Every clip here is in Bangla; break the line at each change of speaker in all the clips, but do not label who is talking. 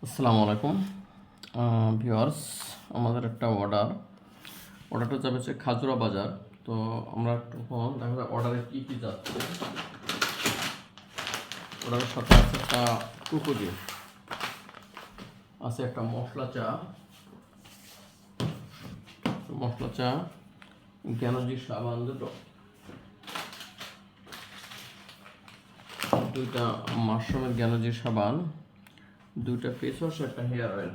আসসালামু আলাইকুম ভিউয়ার্স। আমাদের একটা অর্ডারটা যাবে হচ্ছে খাজুরা বাজার। তো আমরা একটু দেখা যায় অর্ডারে কী কী যাচ্ছে। অর্ডারের সাথে আছে একটা কুকুজি, আছে একটা মশলা চা, জ্ঞানজি সাবান দুইটা মাশরুমের জ্ঞানজি সাবান, দুইটা ফেস ওয়াশ, একটা হেয়ার অয়েল,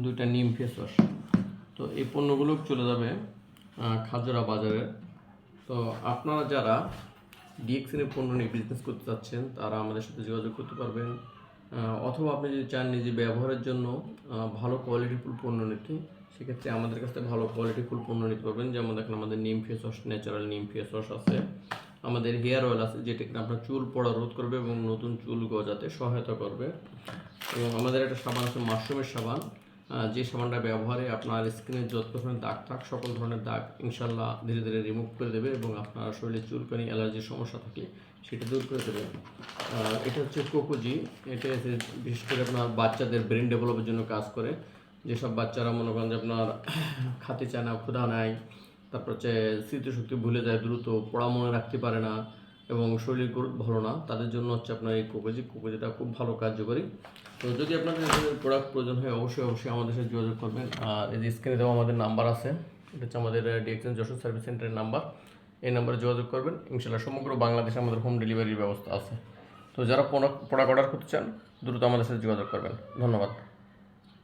দুইটা নিম ফেস ওয়াশ। তো এই পণ্যগুলো চলে যাবে খাজুরা বাজারে। তো আপনারা যারা ডিএক্সএনের পণ্য নিয়ে বিজনেস করতে চাচ্ছেন তারা আমাদের সাথে যোগাযোগ করতে পারবেন, অথবা আপনি যদি চান নিজে ব্যবহারের জন্য ভালো কোয়ালিটিফুল পণ্য নিতে, সেক্ষেত্রে আমাদের কাছ থেকে ভালো কোয়ালিটিফুল পণ্য নিতে পারবেন। যেমন দেখেন আমাদের নিম ফেস ওয়াশ, ন্যাচারাল নিম ফেস ওয়াশ আছে, আমাদের হেয়ার অয়েল আছে যেটা কিনা আপনার চুল পড়া রোধ করবে এবং নতুন চুল গজাতে সহায়তা করবে, এবং আমাদের একটা সাবান আছে মাশরুমের সাবান, যে সাবানটা ব্যবহারে আপনার স্কিনের যত ধরনের দাগ থাক সকল ধরনের দাগ ইনশাল্লাহ ধীরে ধীরে রিমুভ করে দেবে এবং আপনার শরীরে চুলকানি অ্যালার্জির সমস্যা থাকে সেটা দূর করে দেবে। এটা হচ্ছে কোকোজি। এটা বিশেষ করে আপনার বাচ্চাদের ব্রেন ডেভেলপের জন্য কাজ করে। যেসব বাচ্চারা মনে করেন যে আপনার খাতে চায় না, ক্ষুধা নাই, তারপর হচ্ছে স্মৃতিশক্তি ভুলে যায় দ্রুত, পড়া মনে রাখতে পারে না এবং শরীর ভালো না, তাদের জন্য হচ্ছে আপনার এই কোকোজিটা খুব ভালো কার্যকরী। তো যদি আপনাদের প্রোডাক্ট প্রয়োজন হয় অবশ্যই আমাদের সাথে যোগাযোগ করবেন। আর এই যে স্ক্রিনে দেওয়া আমাদের নাম্বার আছে, এটা হচ্ছে আমাদের ডিএক্সএন যশোর সার্ভিস সেন্টারের নাম্বার। এই নাম্বারে যোগাযোগ করবেন, ইনশাল্লাহ সমগ্র বাংলাদেশে আমাদের হোম ডেলিভারির ব্যবস্থা আছে। তো যারা প্রোডাক্ট অর্ডার করতে চান দ্রুত আমাদের সাথে যোগাযোগ করবেন। ধন্যবাদ।